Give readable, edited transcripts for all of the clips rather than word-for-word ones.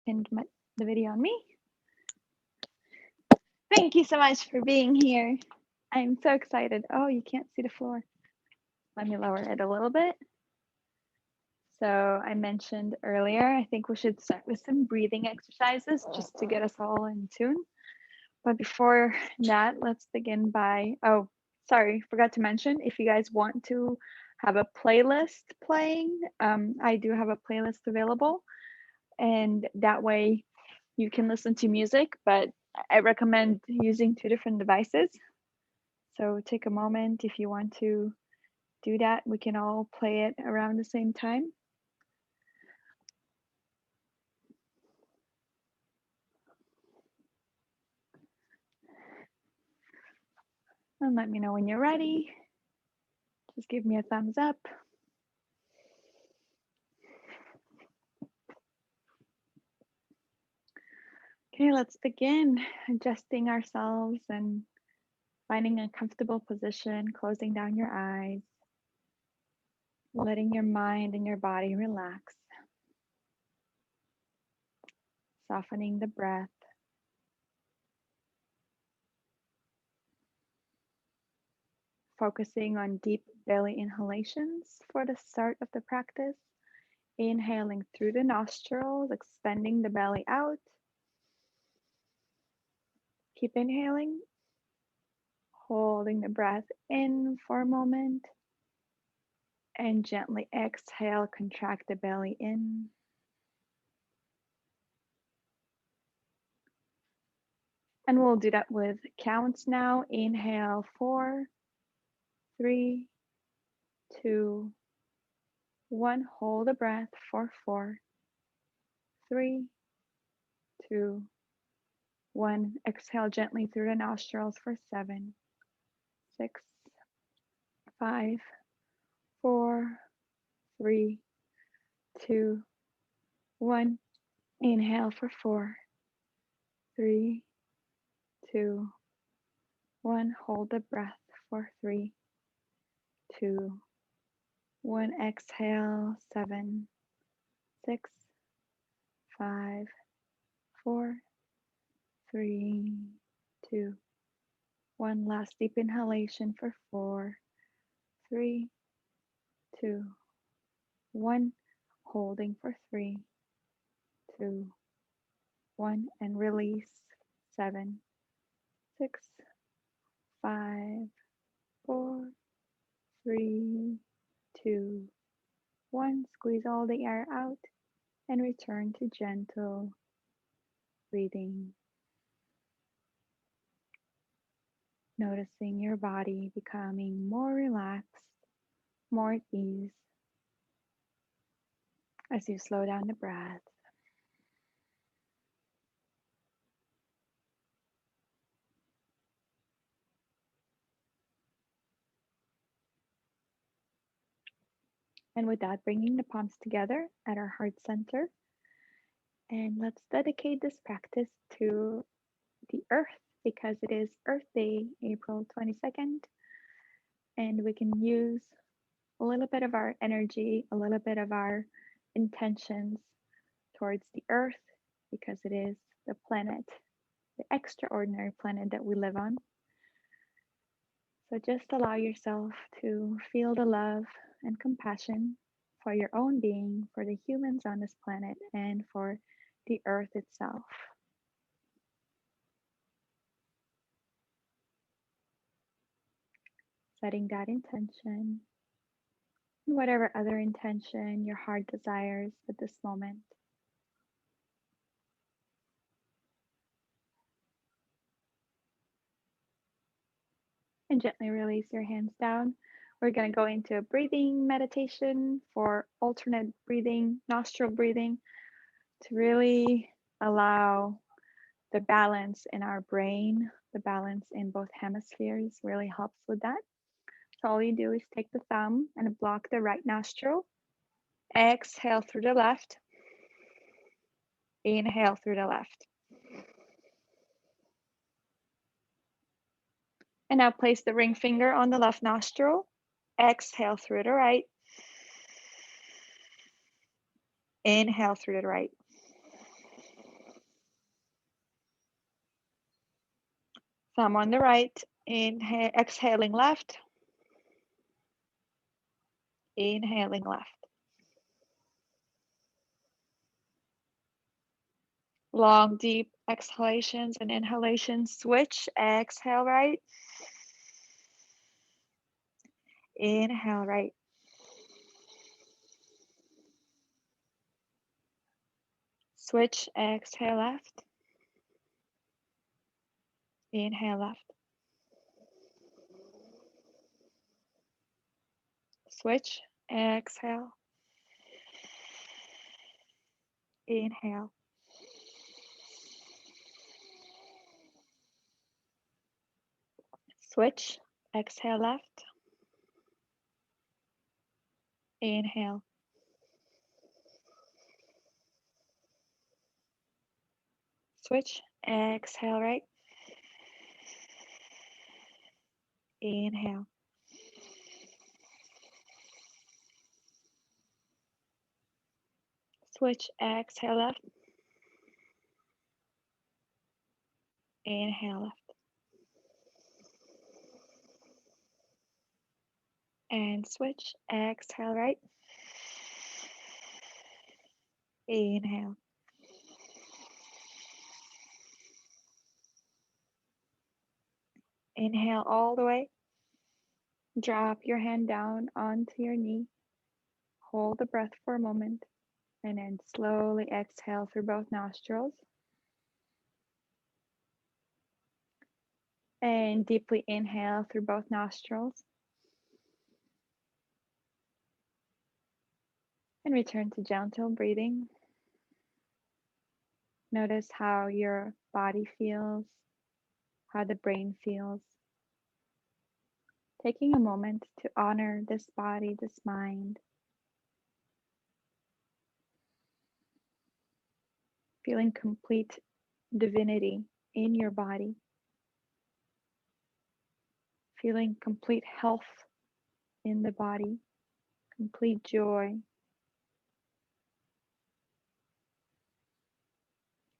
pinned the video on me. Thank you so much for being here. I'm so excited. Oh, you can't see the floor. Let me lower it a little bit. So I mentioned earlier, I think we should start with some breathing exercises just to get us all in tune. But before that, let's begin by, oh, sorry, forgot to mention, if you guys want to have a playlist playing, I do have a playlist available. And that way you can listen to music, but I recommend using 2 different devices. So take a moment if you want to do that. We can all play it around the same time. And let me know when you're ready. Just give me a thumbs up. Okay, let's begin adjusting ourselves and finding a comfortable position, closing down your eyes, letting your mind and your body relax, softening the breath. Focusing on deep belly inhalations for the start of the practice. Inhaling through the nostrils, expanding the belly out. Keep inhaling, holding the breath in for a moment, and gently exhale, contract the belly in. And we'll do that with counts now. Inhale, 4, 3, 2, 1. Hold the breath for 4, 3, 2, 1. Exhale gently through the nostrils for 7, 6, 5, 4, 3, 2, 1. Inhale for 4, 3, 2, 1. Hold the breath for 3, 2, 1. Exhale, 7, 6, 5, 4, 3, 2, 1. Last deep inhalation for 4, 3, 2, 1. Holding for 3, 2, 1. And release. 7, 6, 5, 4, 3, 2, 1. Squeeze all the air out and return to gentle breathing. Noticing your body becoming more relaxed, more at ease as you slow down the breath. And with that, bringing the palms together at our heart center. And let's dedicate this practice to the earth because it is Earth Day, April 22nd. And we can use a little bit of our energy, a little bit of our intentions towards the earth because it is the planet, the extraordinary planet that we live on. So just allow yourself to feel the love and compassion for your own being, for the humans on this planet, and for the earth itself. Setting that intention, whatever other intention your heart desires at this moment. And gently release your hands down. We're going to go into a breathing meditation for alternate breathing, nostril breathing, to really allow the balance in our brain, the balance in both hemispheres really helps with that. So all you do is take the thumb and block the right nostril. Exhale through the left. Inhale through the left. And now place the ring finger on the left nostril. Exhale through the right. Inhale through the right. Thumb on the right, exhaling left, inhaling left. Long, deep exhalations and inhalations. Switch, exhale right, inhale right. Switch, exhale left, inhale left. Switch, exhale, inhale. Switch, exhale left, inhale. Switch, exhale right, inhale. Switch, exhale left, inhale left. And switch, exhale right, inhale. Inhale all the way. Drop your hand down onto your knee. Hold the breath for a moment. And then slowly exhale through both nostrils. And deeply inhale through both nostrils. And return to gentle breathing. Notice how your body feels, how the brain feels. Taking a moment to honor this body, this mind. Feeling complete divinity in your body. Feeling complete health in the body, complete joy.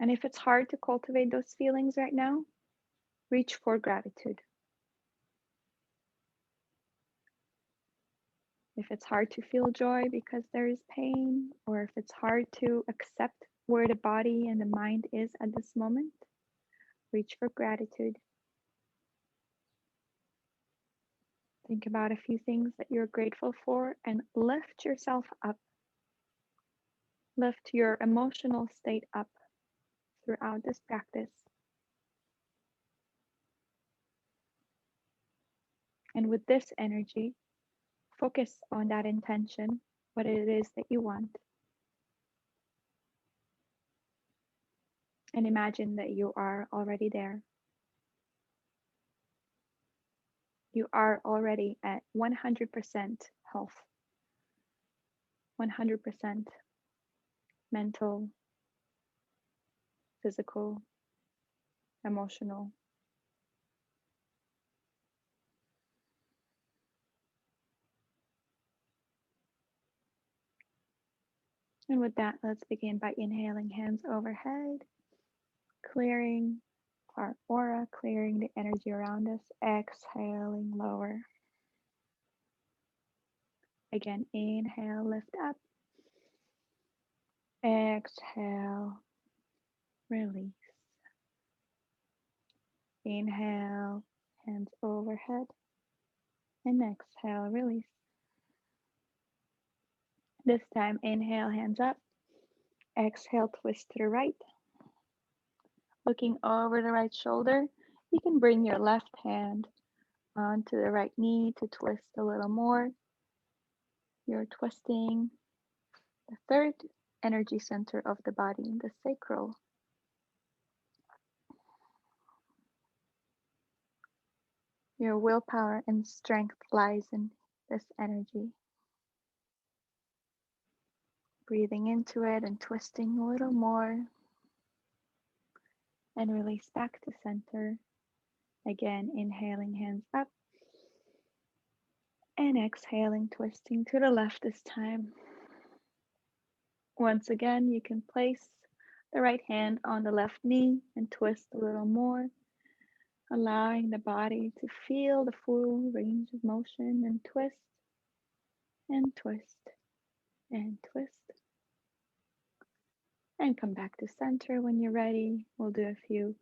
And if it's hard to cultivate those feelings right now, reach for gratitude. If it's hard to feel joy because there is pain, or if it's hard to accept where the body and the mind is at this moment, reach for gratitude. Think about a few things that you're grateful for and lift yourself up. Lift your emotional state up throughout this practice. And with this energy, focus on that intention, what it is that you want. And imagine that you are already there. You are already at 100% health, 100% mental, physical, emotional. And with that, let's begin by inhaling, hands overhead, clearing our aura, clearing the energy around us, exhaling, lower. Again, inhale, lift up, exhale, release. Inhale, hands overhead, and exhale, release. This time, inhale, hands up, exhale, twist to the right. Looking over the right shoulder, you can bring your left hand onto the right knee to twist a little more. You're twisting the third energy center of the body, the sacral. Your willpower and strength lies in this energy. Breathing into it and twisting a little more. And release back to center. Again, inhaling, hands up. And exhaling, twisting to the left this time. Once again, you can place the right hand on the left knee and twist a little more allowing the body to feel the full range of motion and twist and twist and twist. And come back to center when you're ready. We'll do a few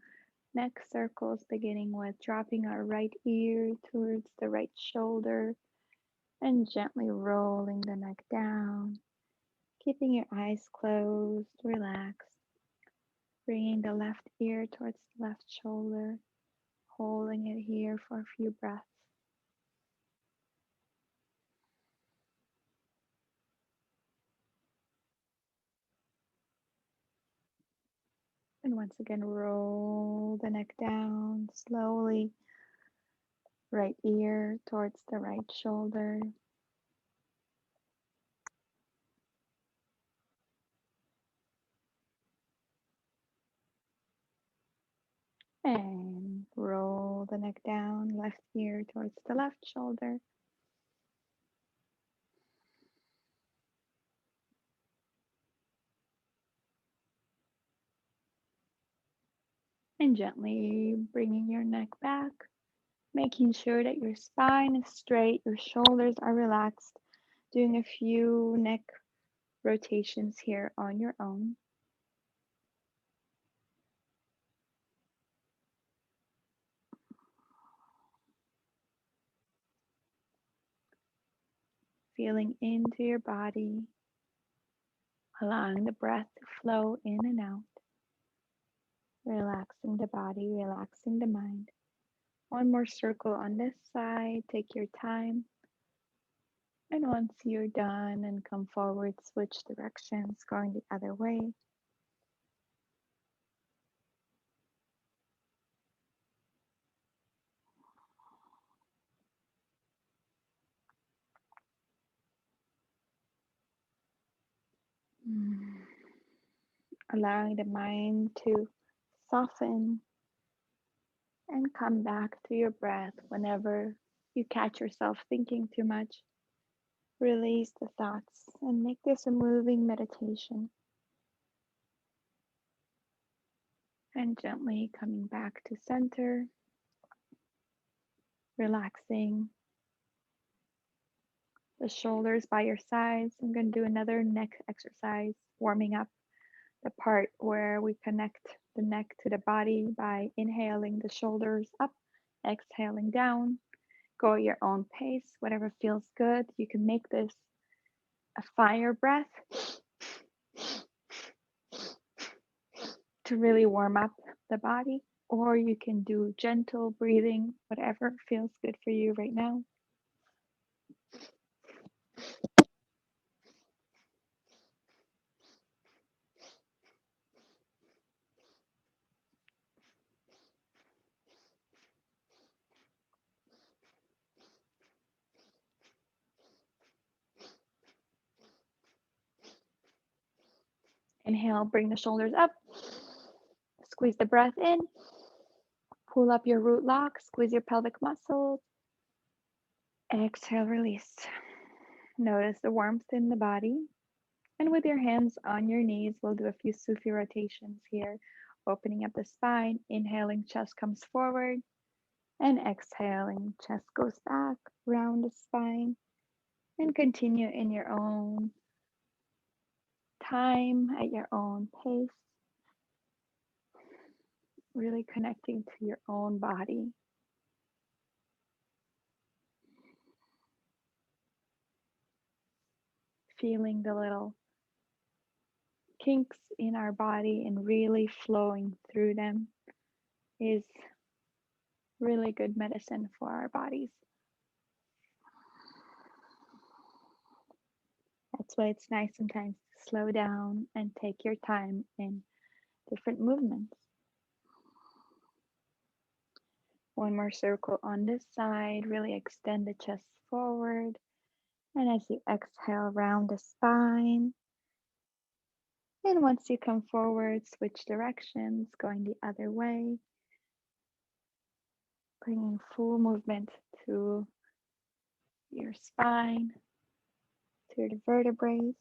neck circles, beginning with dropping our right ear towards the right shoulder and gently rolling the neck down, keeping your eyes closed, relaxed, bringing the left ear towards the left shoulder, holding it here for a few breaths. And once again, roll the neck down slowly, right ear towards the right shoulder. And roll the neck down, left ear towards the left shoulder. And gently bringing your neck back, making sure that your spine is straight, your shoulders are relaxed, doing a few neck rotations here on your own. Feeling into your body, allowing the breath to flow in and out, relaxing the body, relaxing the mind. One more circle on this side, take your time. And once you're done and come forward, switch directions, going the other way. Allowing the mind to soften and come back to your breath whenever you catch yourself thinking too much. Release the thoughts and make this a moving meditation. And gently coming back to center, relaxing the shoulders by your sides. I'm going to do another neck exercise, warming up the part where we connect the neck to the body by inhaling the shoulders up, exhaling down. Go at your own pace, whatever feels good. You can make this a fire breath to really warm up the body, or you can do gentle breathing, whatever feels good for you right now. Inhale, bring the shoulders up. Squeeze the breath in. Pull up your root lock, squeeze your pelvic muscles. Exhale, release. Notice the warmth in the body. And with your hands on your knees, we'll do a few Sufi rotations here, opening up the spine. Inhaling, chest comes forward. And exhaling, chest goes back, round the spine. And continue in your own time, at your own pace. Really connecting to your own body. Feeling the little kinks in our body and really flowing through them is really good medicine for our bodies. That's why it's nice sometimes to slow down and take your time in different movements. One more circle on this side, really extend the chest forward. And as you exhale, round the spine. And once you come forward, switch directions, going the other way. Bringing full movement to your spine, to the vertebrae.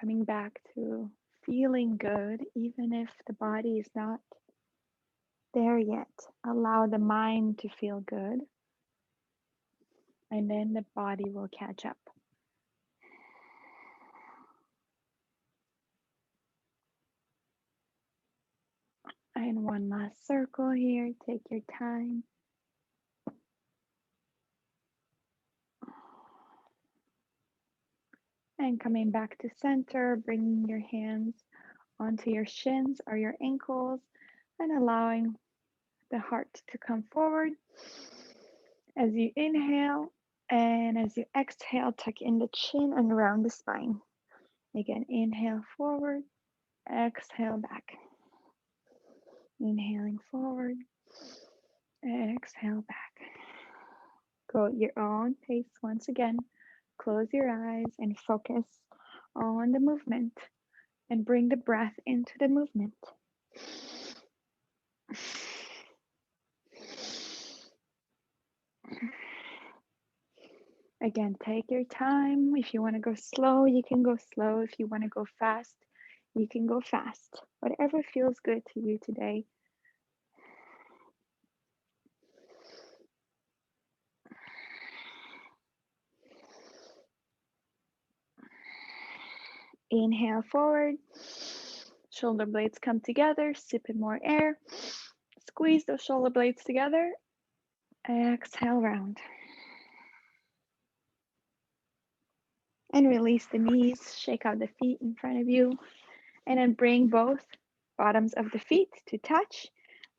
Coming back to feeling good, even if the body is not there yet. Allow the mind to feel good, and then the body will catch up. And one last circle here. Take your time. And coming back to center, bringing your hands onto your shins or your ankles and allowing the heart to come forward. As you inhale and as you exhale, tuck in the chin and around the spine. Again, inhale forward, exhale back. Inhaling forward, exhale back. Go at your own pace once again. Close your eyes and focus on the movement and bring the breath into the movement. Again, take your time. If you want to go slow, you can go slow. If you want to go fast, you can go fast. Whatever feels good to you today. Inhale forward. Shoulder blades come together. Sip in more air. Squeeze those shoulder blades together. Exhale round. And release the knees. Shake out the feet in front of you. And then bring both bottoms of the feet to touch.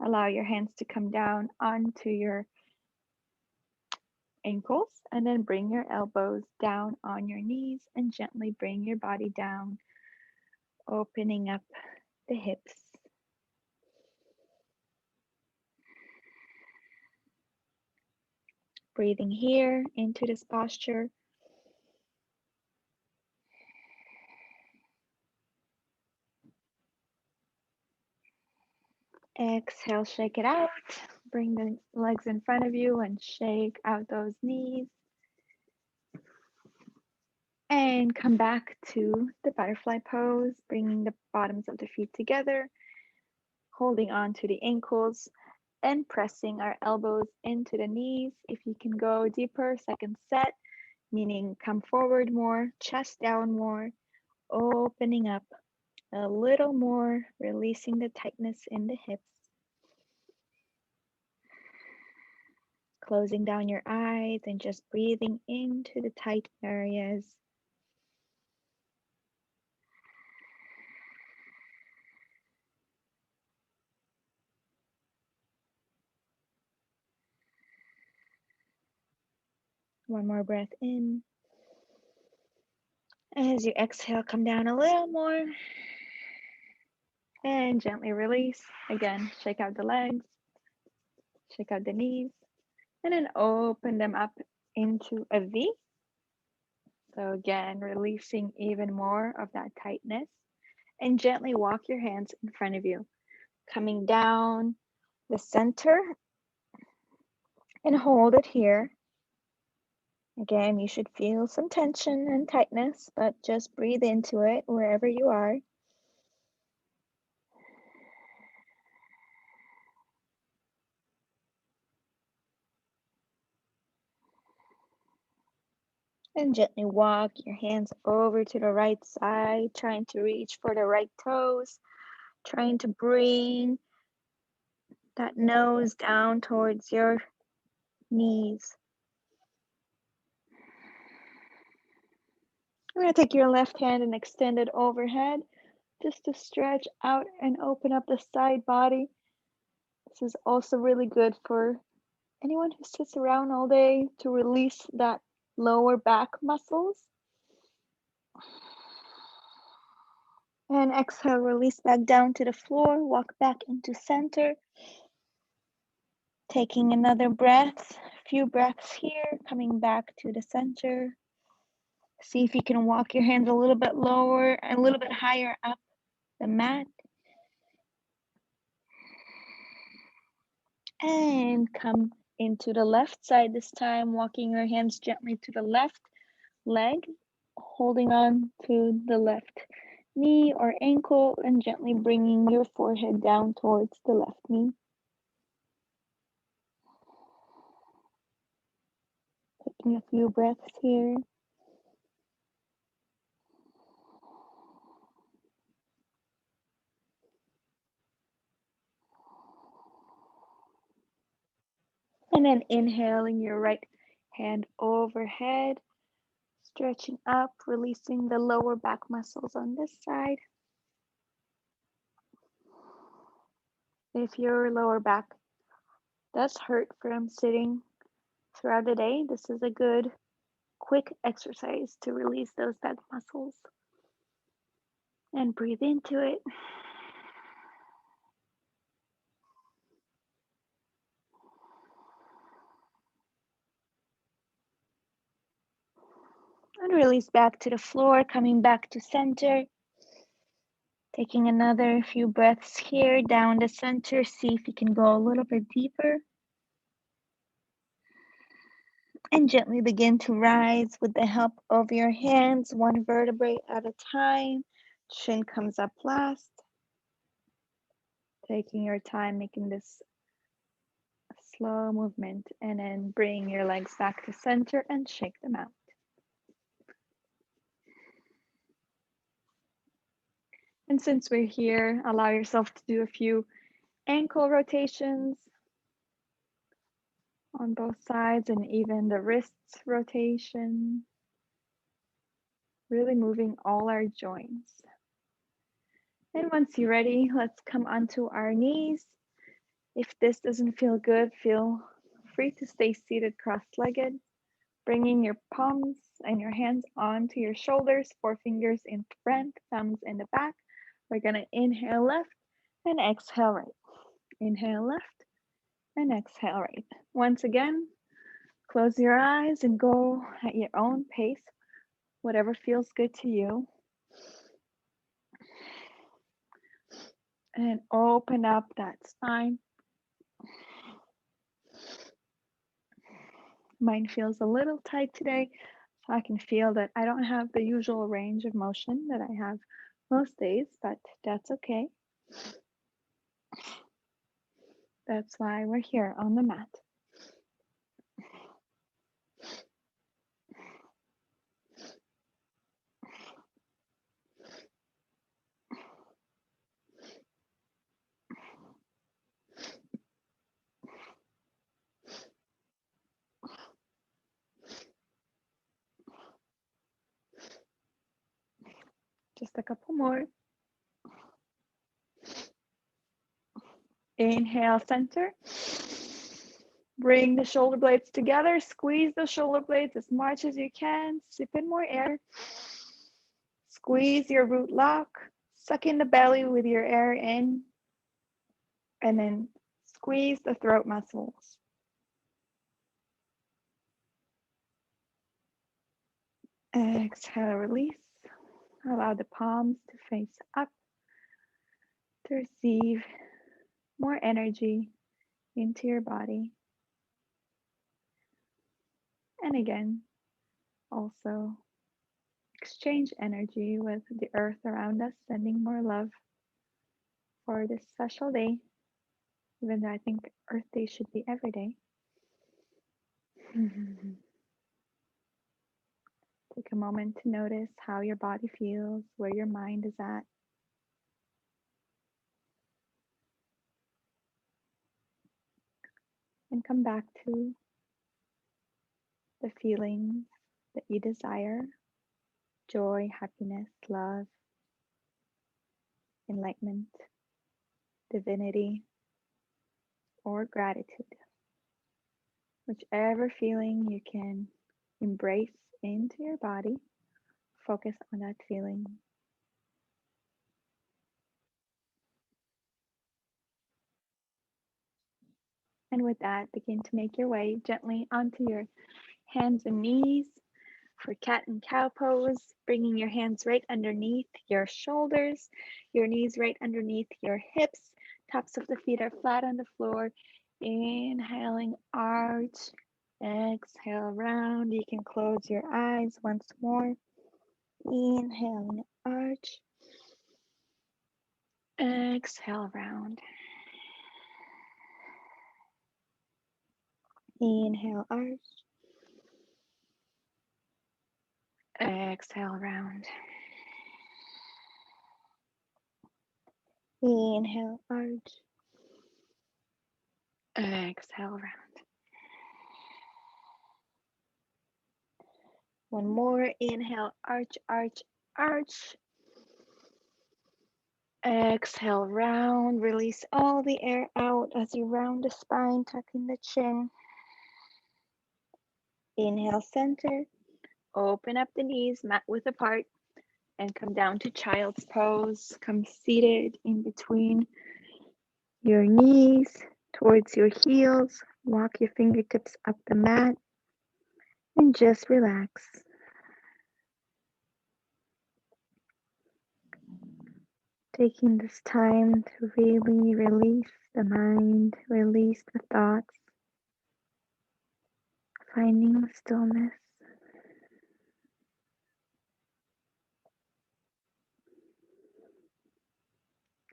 Allow your hands to come down onto your ankles, and then bring your elbows down on your knees and gently bring your body down, opening up the hips. Breathing here into this posture. Exhale, shake it out. Bring the legs in front of you and shake out those knees. And come back to the butterfly pose, bringing the bottoms of the feet together, holding on to the ankles and pressing our elbows into the knees. If you can go deeper, second set, meaning come forward more, chest down more, opening up a little more, releasing the tightness in the hips. Closing down your eyes and just breathing into the tight areas. One more breath in. As you exhale, come down a little more. And gently release. Again, shake out the legs. Shake out the knees. And then open them up into a V. So again, releasing even more of that tightness. And gently walk your hands in front of you. Coming down the center. And hold it here. Again, you should feel some tension and tightness, but just breathe into it wherever you are. And gently walk your hands over to the right side, trying to reach for the right toes, trying to bring that nose down towards your knees. I'm going to take your left hand and extend it overhead just to stretch out and open up the side body. This is also really good for anyone who sits around all day to release that lower back muscles. And exhale, release back down to the floor, walk back into center. Taking another breath, a few breaths here, coming back to the center. See if you can walk your hands a little bit lower, a little bit higher up the mat. And come into the left side this time, walking your hands gently to the left leg, holding on to the left knee or ankle and gently bringing your forehead down towards the left knee. Taking a few breaths here. And then inhaling your right hand overhead, stretching up, releasing the lower back muscles on this side. If your lower back does hurt from sitting throughout the day, this is a good quick exercise to release those back muscles. And breathe into it. And release back to the floor, coming back to center. Taking another few breaths here down the center. See if you can go a little bit deeper. And gently begin to rise with the help of your hands, one vertebrae at a time. Chin comes up last. Taking your time, making this a slow movement, and then bring your legs back to center and shake them out. And since we're here, allow yourself to do a few ankle rotations on both sides and even the wrists rotation. Really moving all our joints. And once you're ready, let's come onto our knees. If this doesn't feel good, feel free to stay seated cross-legged, bringing your palms and your hands onto your shoulders, forefingers in front, thumbs in the back. We're gonna inhale left and exhale right. Inhale left and exhale right. Once again, close your eyes and go at your own pace, whatever feels good to you. And open up that spine. Mine feels a little tight today, so I can feel that I don't have the usual range of motion that I have most days, but that's okay. That's why we're here on the mat. Just a couple more. Inhale, center. Bring the shoulder blades together. Squeeze the shoulder blades as much as you can. Sip in more air. Squeeze your root lock. Suck in the belly with your air in. And then squeeze the throat muscles. Exhale, release. Allow the palms to face up to receive more energy into your body. And again, also exchange energy with the earth around us, sending more love for this special day, even though I think Earth Day should be every day. Take a moment to notice how your body feels, where your mind is at. And come back to the feelings that you desire: joy, happiness, love, enlightenment, divinity, or gratitude. Whichever feeling you can embrace into your body, focus on that feeling. And with that, begin to make your way gently onto your hands and knees for cat and cow pose, bringing your hands right underneath your shoulders, your knees right underneath your hips, tops of the feet are flat on the floor. Inhaling, arch, exhale, round. You can close your eyes once more. Inhale, arch. Exhale, round. Inhale, arch. Exhale, round. Inhale, arch. Exhale, round. One more. Inhale, arch, arch, arch. Exhale, round. Release all the air out as you round the spine, tucking the chin. Inhale, center. Open up the knees, mat width apart, and come down to child's pose. Come seated in between your knees towards your heels. Walk your fingertips up the mat and just relax. Taking this time to really release the mind, release the thoughts, finding stillness.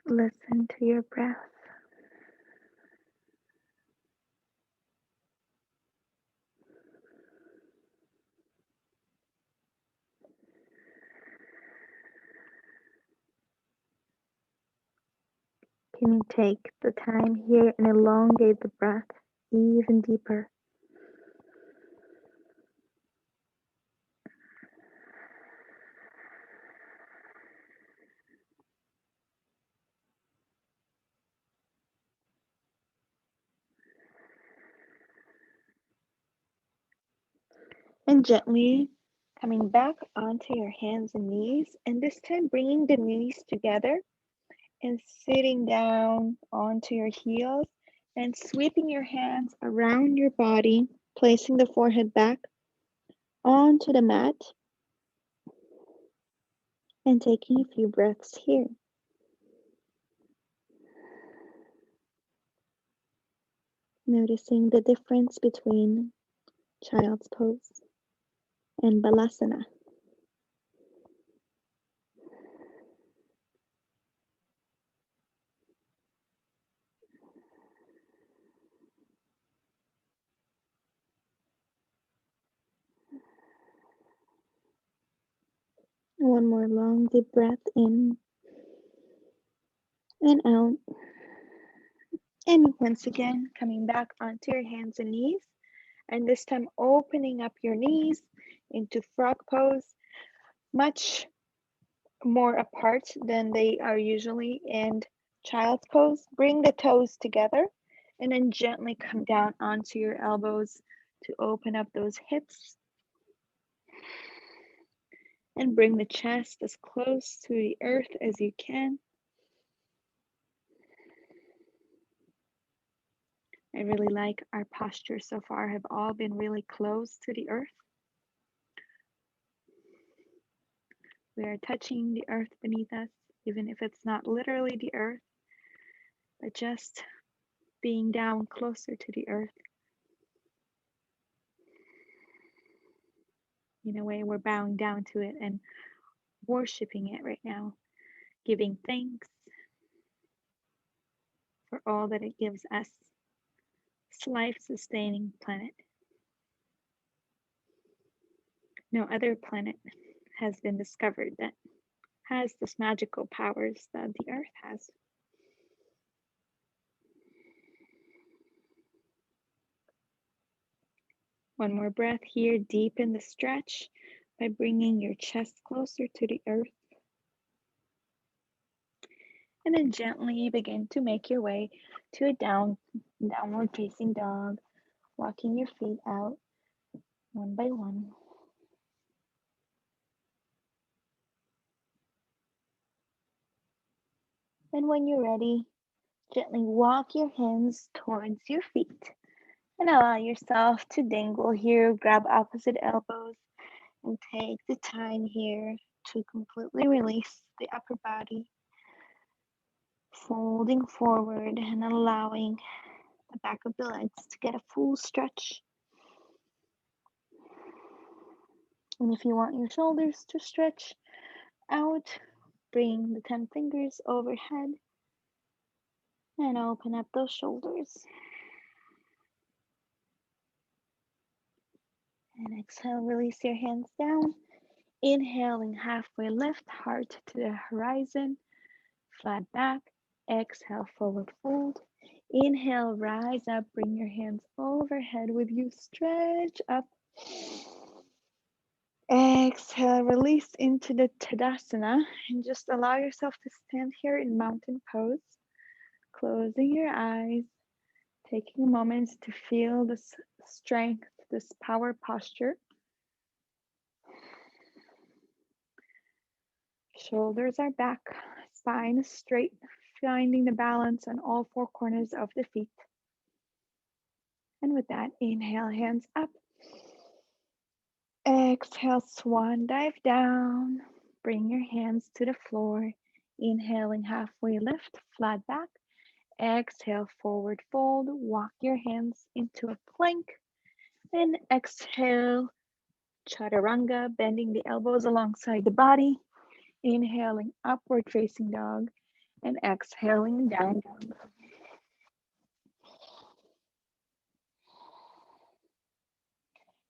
Listen to your breath. Can you take the time here and elongate the breath even deeper? And gently coming back onto your hands and knees, and this time bringing the knees together and sitting down onto your heels and sweeping your hands around your body, placing the forehead back onto the mat and taking a few breaths here. Noticing the difference between child's pose and balasana. One more long deep breath in and out. And once again, coming back onto your hands and knees. And this time opening up your knees into frog pose, much more apart than they are usually in child's pose. Bring the toes together and then gently come down onto your elbows to open up those hips. And bring the chest as close to the earth as you can. I really like our postures so far, have all been really close to the earth. We are touching the earth beneath us, even if it's not literally the earth, but just being down closer to the earth. In a way, we're bowing down to it and worshiping it right now, giving thanks for all that it gives us, this life-sustaining planet. No other planet has been discovered that has this magical powers that the earth has. One more breath here, deepen the stretch by bringing your chest closer to the earth. And then gently begin to make your way to a downward facing dog, walking your feet out one by one. And when you're ready, gently walk your hands towards your feet and allow yourself to dangle here. Grab opposite elbows and take the time here to completely release the upper body, folding forward and allowing the back of the legs to get a full stretch. And if you want your shoulders to stretch, out. Bring the 10 fingers overhead and open up those shoulders. And exhale, release your hands down. Inhaling, halfway lift, heart to the horizon, flat back. Exhale, forward fold. Inhale, rise up, bring your hands overhead with you, stretch up. Exhale, release into the Tadasana and just allow yourself to stand here in mountain pose, closing your eyes, taking a moment to feel this strength, this power posture. Shoulders are back, spine is straight, finding the balance on all four corners of the feet. And with that, inhale, hands up. Exhale, swan dive down. Bring your hands to the floor. Inhaling, halfway lift, flat back. Exhale, forward fold. Walk your hands into a plank. And exhale, chaturanga, bending the elbows alongside the body. Inhaling, upward facing dog. And exhaling, down dog.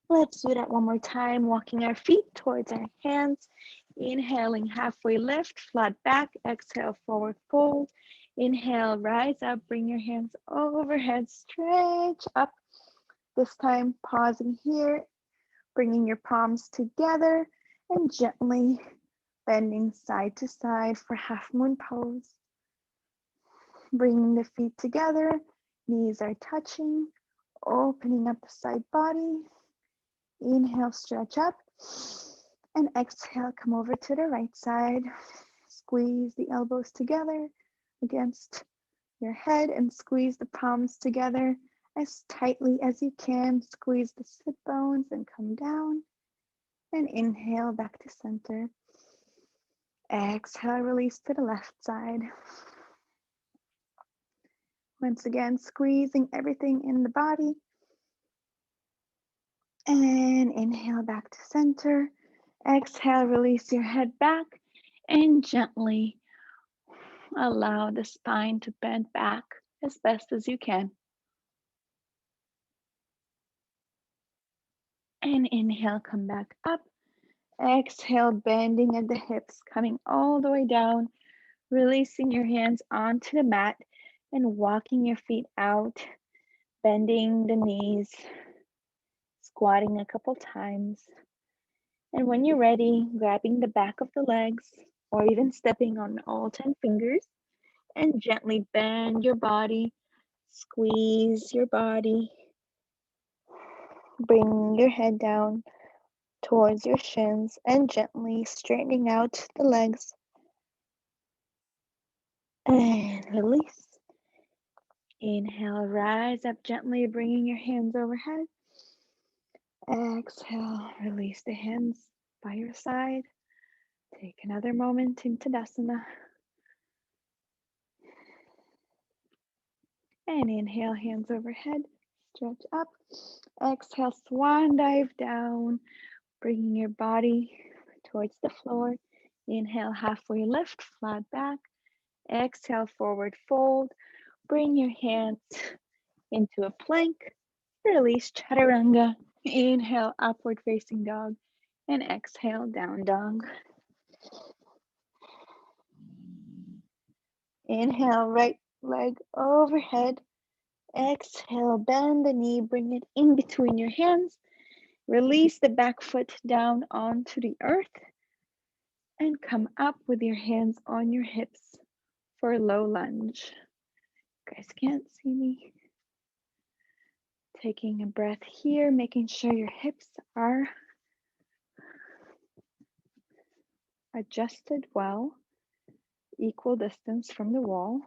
Let's do that one more time, walking our feet towards our hands. Inhaling, halfway lift, flat back. Exhale, forward fold. Inhale, rise up, bring your hands overhead, stretch up. This time, pausing here, bringing your palms together and gently bending side to side for half moon pose. Bringing the feet together, knees are touching, opening up the side body. Inhale, stretch up, and exhale, come over to the right side. Squeeze the elbows together against your head and squeeze the palms together as tightly as you can. Squeeze the sit bones and come down. And inhale back to center. Exhale, release to the left side. Once again, squeezing everything in the body. And inhale back to center. Exhale, release your head back and gently allow the spine to bend back as best as you can. And inhale, come back up. Exhale, bending at the hips, coming all the way down, releasing your hands onto the mat and walking your feet out, bending the knees, squatting a couple times. And when you're ready, grabbing the back of the legs or even stepping on all 10 fingers and gently bend your body, squeeze your body. Bring your head down towards your shins and gently straightening out the legs. And release. Inhale, rise up gently, bringing your hands overhead. Exhale, release the hands by your side. Take another moment in Tadasana. And inhale, hands overhead, stretch up. Exhale, swan dive down, bringing your body towards the floor. Inhale, halfway lift, flat back. Exhale, forward fold. Bring your hands into a plank. Release chaturanga. Inhale, upward facing dog. And exhale, down dog. Inhale, right leg overhead. Exhale, bend the knee, bring it in between your hands. Release the back foot down onto the earth. And come up with your hands on your hips for a low lunge. You guys can't see me. Taking a breath here, making sure your hips are adjusted well, equal distance from the wall.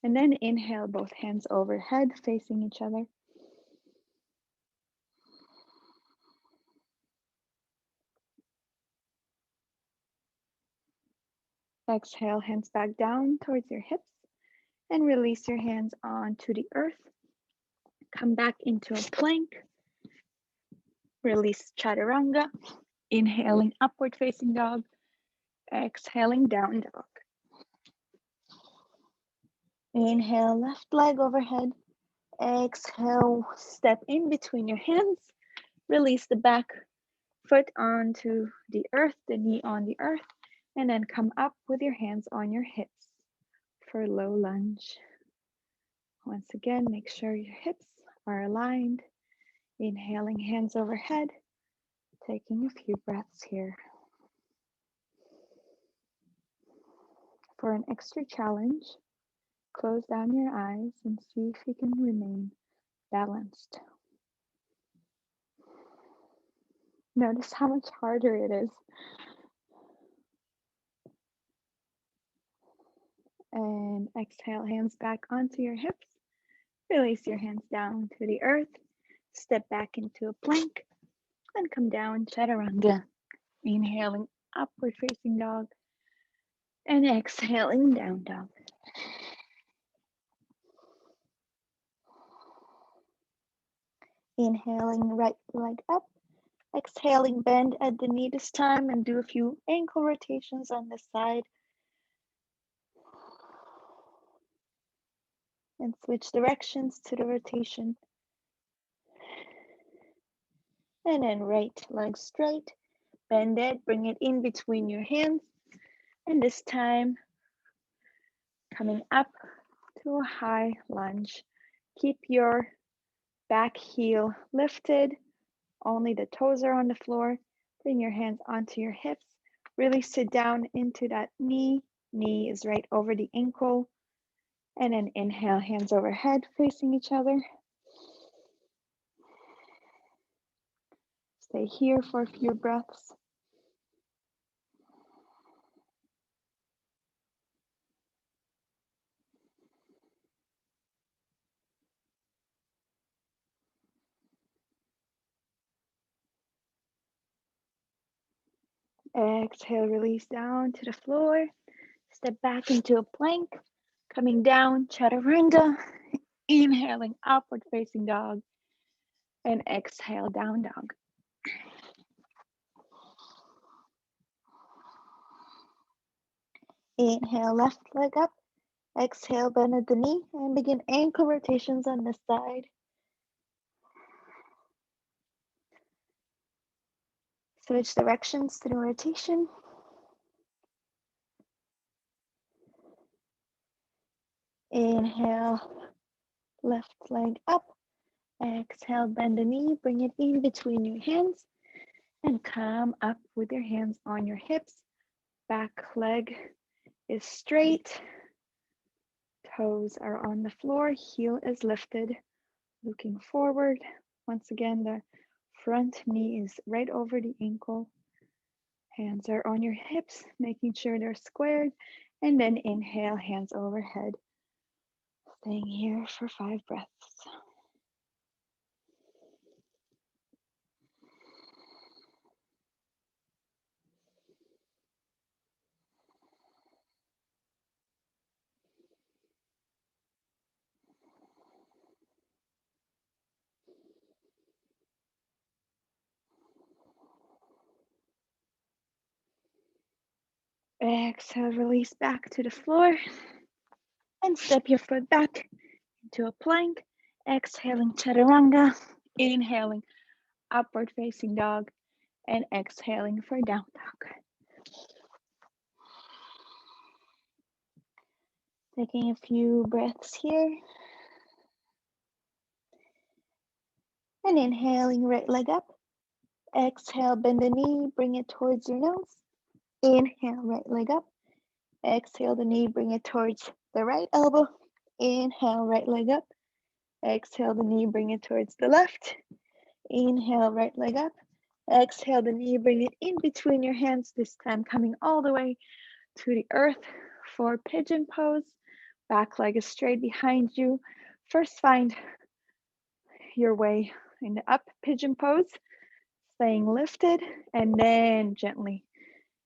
And then inhale, both hands overhead, facing each other. Exhale, hands back down towards your hips and release your hands onto the earth. Come back into a plank. Release chaturanga. Inhaling, upward facing dog. Exhaling, down dog. Inhale, left leg overhead. Exhale, step in between your hands. Release the back foot onto the earth, the knee on the earth, and then come up with your hands on your hips for low lunge. Once again, make sure your hips are aligned. Inhaling, hands overhead, taking a few breaths here. For an extra challenge, close down your eyes and see if you can remain balanced. Notice how much harder it is. And exhale, hands back onto your hips. Release your hands down to the earth. Step back into a plank and come down, chaturanga. Inhaling, upward facing dog. And exhaling, down dog. Inhaling, right leg up. Exhaling, bend at the knee this time and do a few ankle rotations on this side. And switch directions to the rotation. And then right leg straight. Bend it, bring it in between your hands. And this time, coming up to a high lunge. Keep your back heel lifted. Only the toes are on the floor. Bring your hands onto your hips. Really sit down into that knee. Knee is right over the ankle. And then inhale, hands overhead, facing each other. Stay here for a few breaths. Exhale, release down to the floor. Step back into a plank. Coming down, chaturanga. Inhaling, upward facing dog. And exhale, down dog. Inhale, left leg up. Exhale, bend at the knee and begin ankle rotations on this side. Switch directions to the rotation. Inhale, left leg up. Exhale, bend the knee, bring it in between your hands and come up with your hands on your hips. Back leg is straight. Toes are on the floor, heel is lifted, looking forward. Once again, the front knee is right over the ankle. Hands are on your hips, making sure they're squared. And then inhale, hands overhead. Staying here for 5 breaths. Exhale, release back to the floor. And step your foot back into a plank. Exhaling, chaturanga. Inhaling, upward facing dog. And exhaling for down dog. Taking a few breaths here. And inhaling, right leg up. Exhale, bend the knee, bring it towards your nose. Inhale, right leg up. Exhale the knee, bring it towards the right elbow. Inhale, right leg up. Exhale the knee, bring it towards the left. Inhale, right leg up. Exhale the knee, bring it in between your hands, this time coming all the way to the earth for Pigeon Pose. Back leg is straight behind you. First, find your way in the up Pigeon Pose, staying lifted, and then gently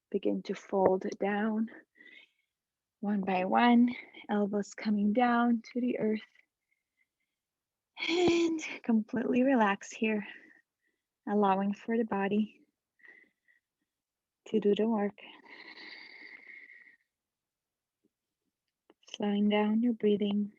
begin to fold it down. One by one, elbows coming down to the earth. And completely relax here, allowing for the body to do the work. slowing down your breathing.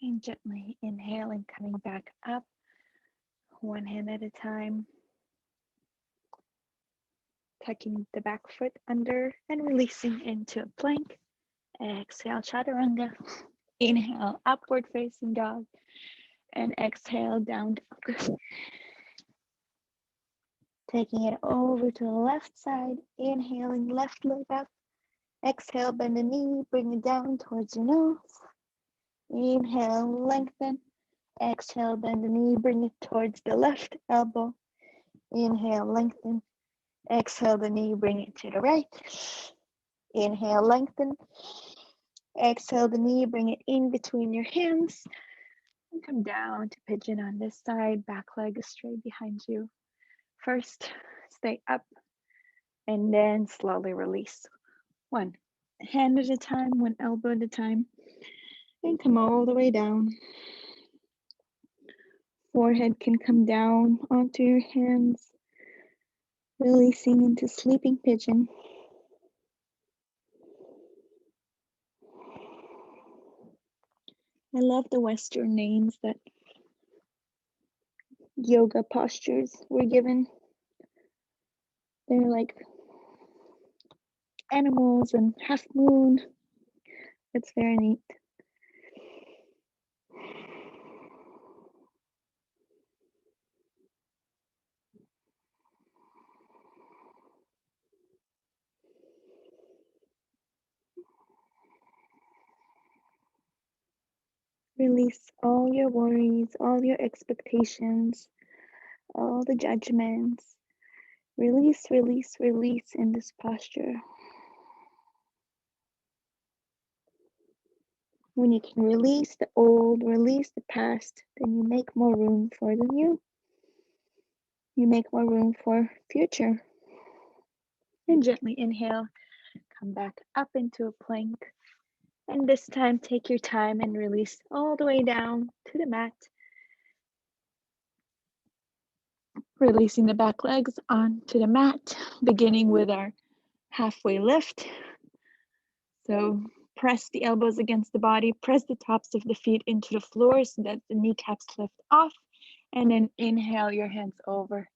And gently inhaling, coming back up, one hand at a time. Tucking the back foot under and releasing into a plank. Exhale, chaturanga. Inhale, upward facing dog. And exhale, down dog. Taking it over to the left side. Inhaling, left leg up. Exhale, bend the knee, bring it down towards your nose. Inhale, lengthen. Exhale, bend the knee, bring it towards the left elbow. Inhale, lengthen. Exhale the knee, bring it to the right. Inhale, lengthen. Exhale the knee, bring it in between your hands. And come down to pigeon on this side, back leg is straight behind you. First, stay up and then slowly release. One hand at a time, one elbow at a time. And come all the way down. Forehead can come down onto your hands, releasing into sleeping pigeon. I love the Western names that yoga postures were given. They're like animals and half moon. It's very neat. Release all your worries, all your expectations, all the judgments. Release, release, release in this posture. When you can release the old, release the past, then you make more room for the new. You make more room for future. And gently inhale, come back up into a plank. And this time, take your time and release all the way down to the mat. Releasing the back legs onto the mat, beginning with our halfway lift. So press the elbows against the body, press the tops of the feet into the floor so that the kneecaps lift off, and then inhale your hands over.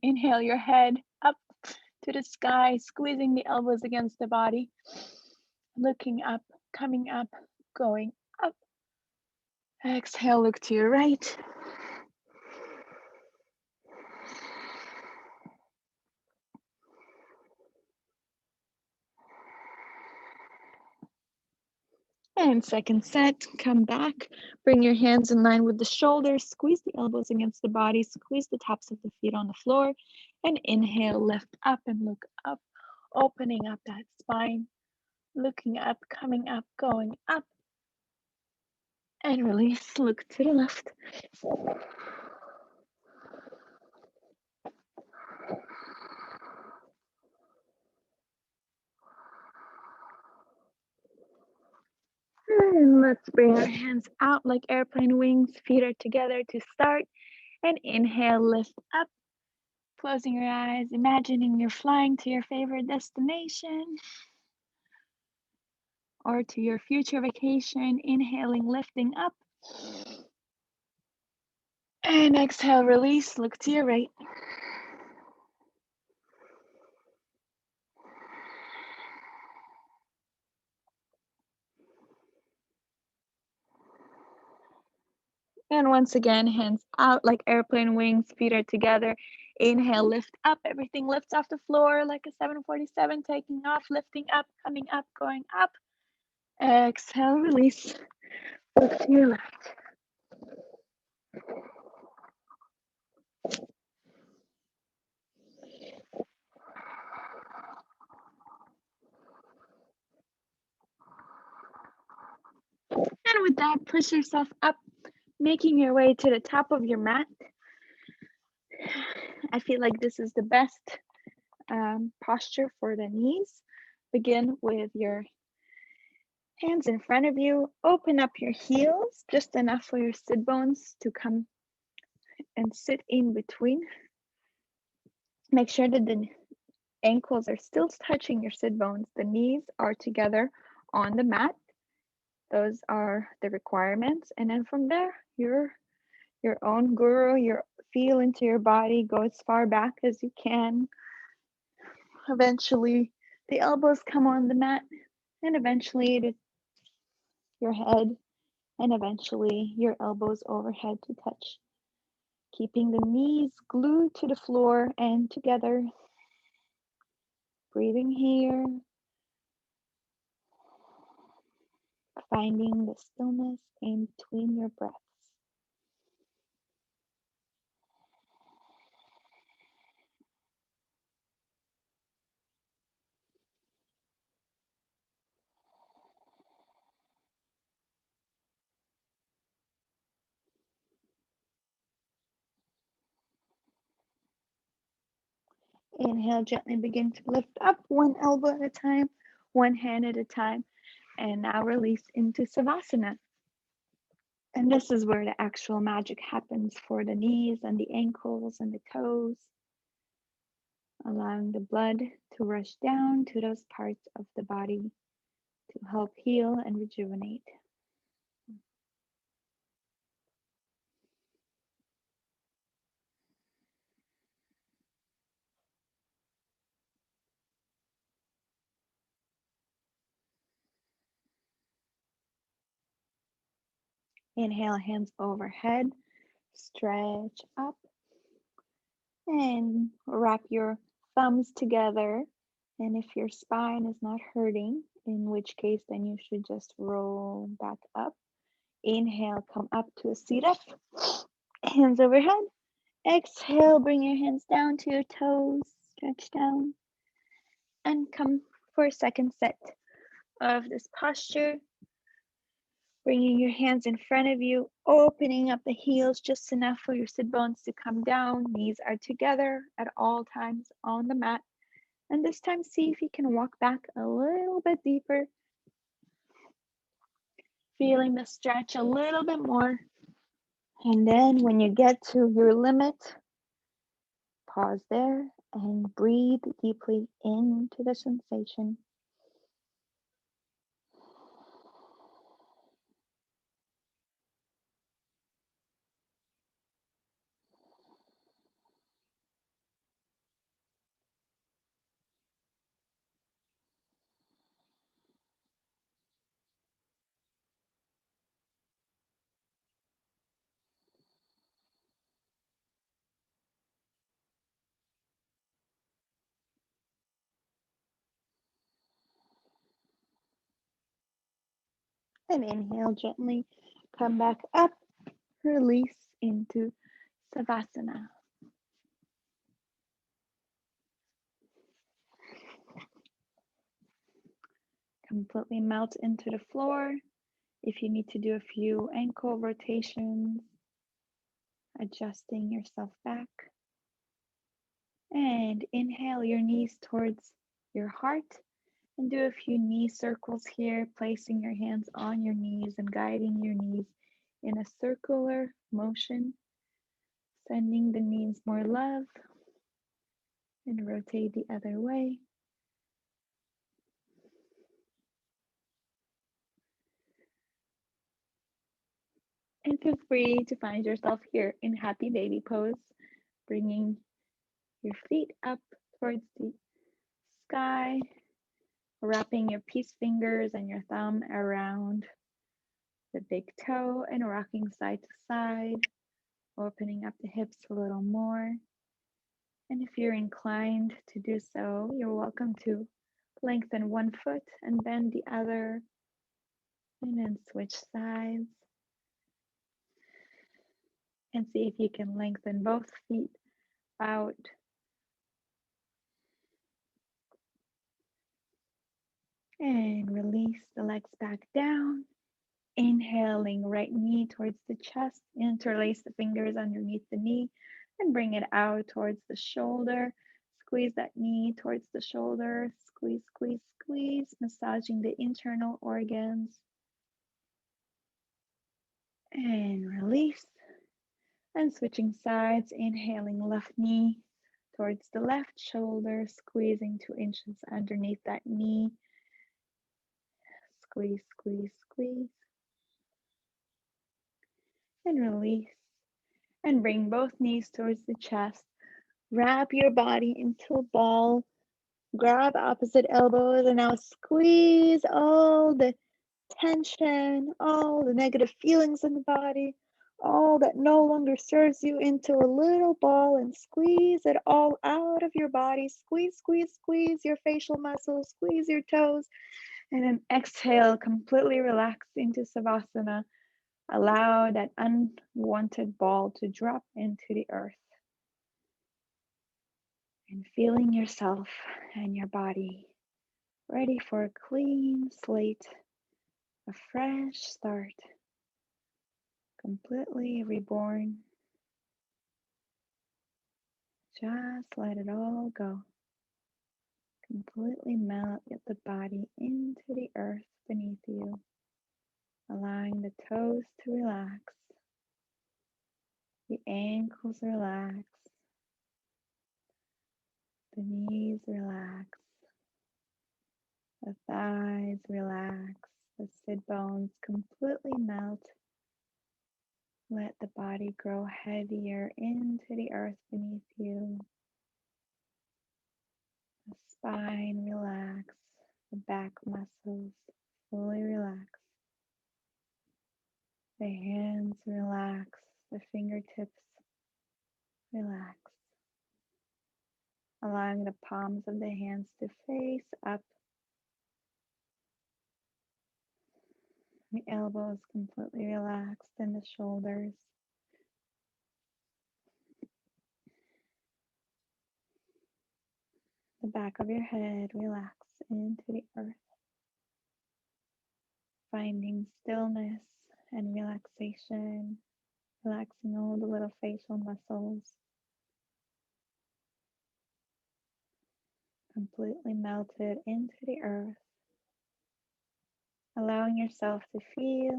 Inhale your head up to the sky, squeezing the elbows against the body, looking up, coming up, going up. Exhale, look to your right. And second set, come back, bring your hands in line with the shoulders, squeeze the elbows against the body, squeeze the tops of the feet on the floor, and inhale, lift up and look up, opening up that spine, looking up, coming up, going up, and release, look to the left. And let's bring our hands out like airplane wings, feet are together to start, and inhale, lift up, closing your eyes, imagining you're flying to your favorite destination or to your future vacation, inhaling, lifting up, and exhale, release, look to your right. And once again, hands out like airplane wings, feet are together. Inhale, lift up, everything lifts off the floor like a 747, taking off, lifting up, coming up, going up. Exhale, release, look to your left. with that, push yourself up, making your way to the top of your mat. I feel like this is the best posture for the knees. Begin with your hands in front of you. Open up your heels just enough for your sit bones to come and sit in between. Make sure that the ankles are still touching your sit bones. The knees are together on the mat. Those are the requirements. And then from there, your own guru, your feel into your body, go as far back as you can. Eventually, the elbows come on the mat, and eventually your head, and eventually your elbows overhead to touch. Keeping the knees glued to the floor and together. Breathing here. Finding the stillness in between your breaths. Inhale, gently begin to lift up one elbow at a time, one hand at a time, and now release into Savasana. And this is where the actual magic happens for the knees and the ankles and the toes, allowing the blood to rush down to those parts of the body to help heal and rejuvenate. Inhale, hands overhead, stretch up, and wrap your thumbs together. And if your spine is not hurting, in which case then you should just roll back up. Inhale, come up to a seat up, hands overhead. Exhale, bring your hands down to your toes, stretch down, and come for a second set of this posture. Bringing your hands in front of you, opening up the heels just enough for your sit bones to come down. Knees are together at all times on the mat. And this time, see if you can walk back a little bit deeper. Feeling the stretch a little bit more. And then when you get to your limit, pause there and breathe deeply into the sensation. And inhale gently, come back up, release into Savasana. Completely melt into the floor. If you need to do a few ankle rotations, adjusting yourself back. And inhale your knees towards your heart and do a few knee circles here, placing your hands on your knees and guiding your knees in a circular motion, sending the knees more love, and rotate the other way. And feel free to find yourself here in happy baby pose, bringing your feet up towards the sky, wrapping your peace fingers and your thumb around the big toe and rocking side to side, opening up the hips a little more. And if you're inclined to do so, you're welcome to lengthen one foot and bend the other, and then switch sides. And see if you can lengthen both feet out. And release the legs back down. Inhaling, right knee towards the chest. Interlace the fingers underneath the knee and bring it out towards the shoulder. Squeeze that knee towards the shoulder. Squeeze, squeeze, squeeze, massaging the internal organs. And release. And switching sides, inhaling left knee towards the left shoulder, squeezing 2 inches underneath that knee. Squeeze, squeeze, squeeze. And release. And bring both knees towards the chest. Wrap your body into a ball. Grab opposite elbows and now squeeze all the tension, all the negative feelings in the body, all that no longer serves you into a little ball and squeeze it all out of your body. Squeeze, squeeze, squeeze your facial muscles, squeeze your toes, and then exhale, completely relax into Savasana. Allow that unwanted ball to drop into the earth. And feeling yourself and your body ready for a clean slate, a fresh start, completely reborn. Just let it all go. Completely melt the body into the earth beneath you, allowing the toes to relax, the ankles relax, the knees relax, the thighs relax, the sit bones completely melt. Let the body grow heavier into the earth beneath you. The spine relax, the back muscles fully relax. The hands relax, the fingertips relax. Allowing the palms of the hands to face up. The elbows completely relaxed and the shoulders. The back of your head relax into the earth. Finding stillness and relaxation. Relaxing all the little facial muscles. Completely melted into the earth. Allowing yourself to feel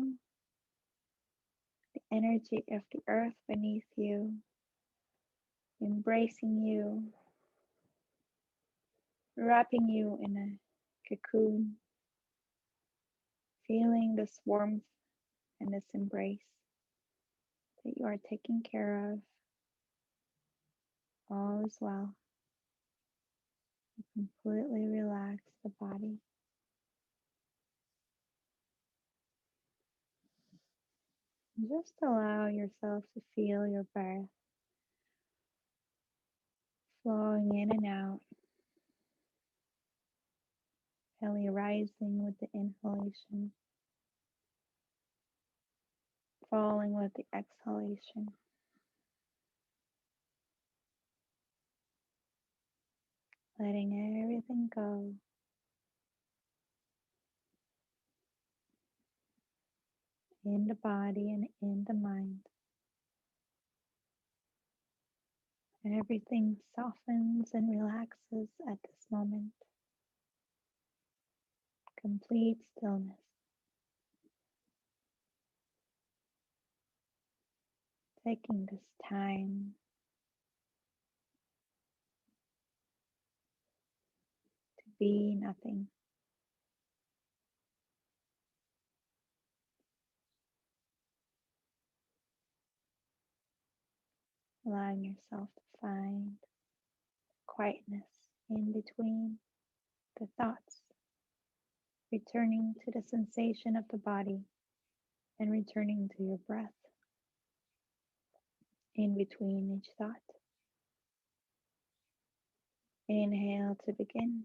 the energy of the earth beneath you, embracing you, wrapping you in a cocoon, feeling this warmth and this embrace that you are taken care of. All is well. You completely relax the body. Just allow yourself to feel your breath flowing in and out, belly rising with the inhalation, falling with the exhalation. Letting everything go. In the body and in the mind. Everything softens and relaxes at this moment. Complete stillness. Taking this time to be nothing. Allowing yourself to find quietness in between the thoughts. Returning to the sensation of the body and returning to your breath in between each thought. Inhale to begin.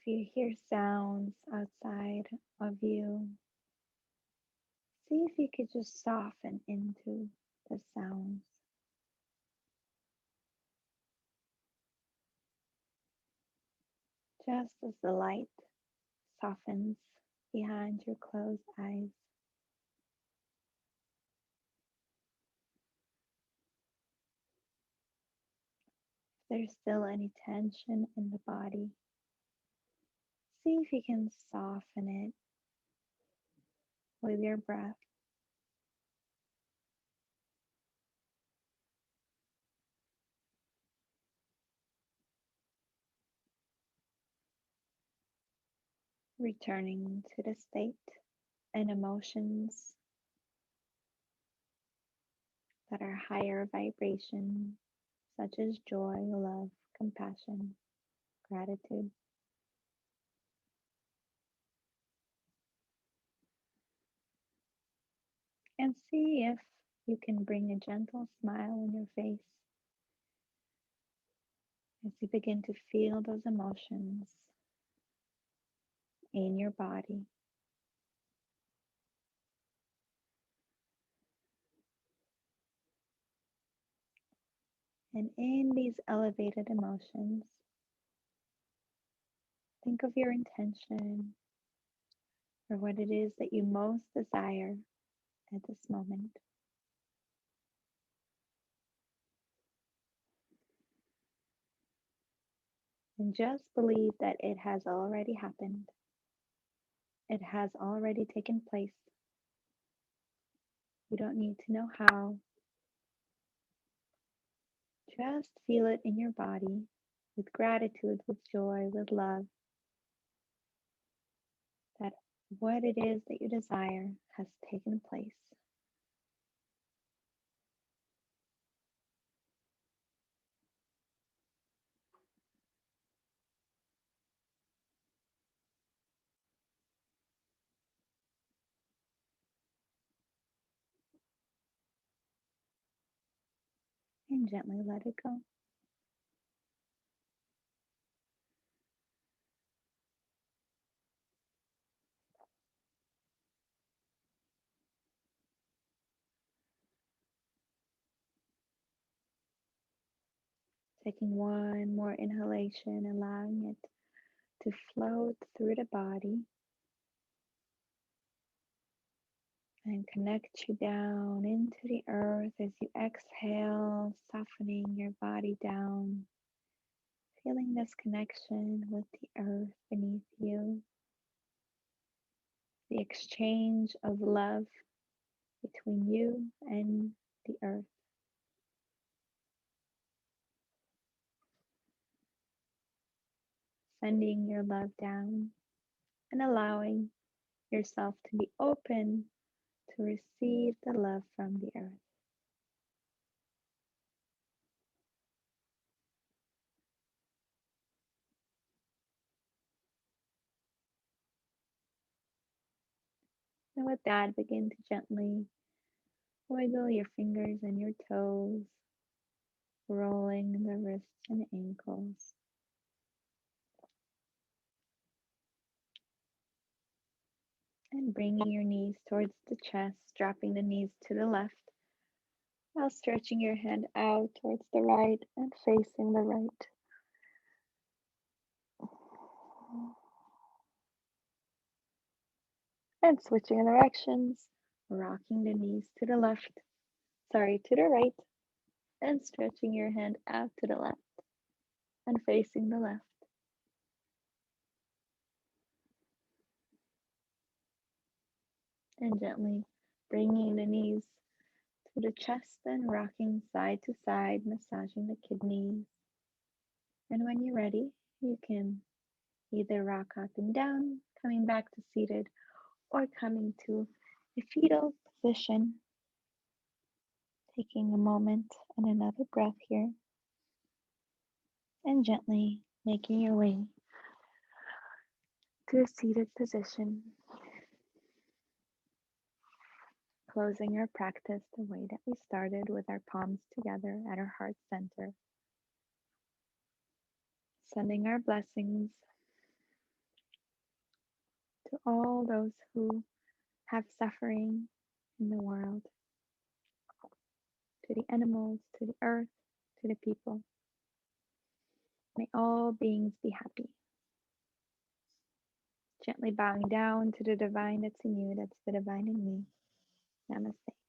you hear sounds outside of you, see if you could just soften into the sounds. Just as the light softens behind your closed eyes. If there's still any tension in the body, see if you can soften it with your breath. Returning to the state and emotions that are higher vibration, such as joy, love, compassion, gratitude. And see if you can bring a gentle smile on your face as you begin to feel those emotions in your body. And in these elevated emotions, think of your intention or what it is that you most desire at this moment. And just believe that it has already happened. It has already taken place. You don't need to know how. Just feel it in your body with gratitude, with joy, with love, that what it is that you desire has taken place. And gently let it go. Taking one more inhalation, allowing it to float through the body and connect you down into the earth as you exhale, softening your body down, feeling this connection with the earth beneath you, the exchange of love between you and the earth. Sending your love down and allowing yourself to be open to receive the love from the earth. And with that, begin to gently wiggle your fingers and your toes, rolling the wrists and ankles. And bringing your knees towards the chest, dropping the knees to the left, while stretching your hand out towards the right and facing the right. And switching directions, rocking the knees to the to the right, and stretching your hand out to the left and facing the left. And gently bringing the knees to the chest and rocking side to side, massaging the kidneys. And when you're ready, you can either rock up and down, coming back to seated, or coming to a fetal position. Taking a moment and another breath here, and gently making your way to a seated position. Closing our practice the way that we started, with our palms together at our heart center. Sending our blessings all those who have suffering in the world, to the animals, to the earth, to the people. May all beings be happy. Gently bowing down to the divine that's in you, that's the divine in me. Namaste.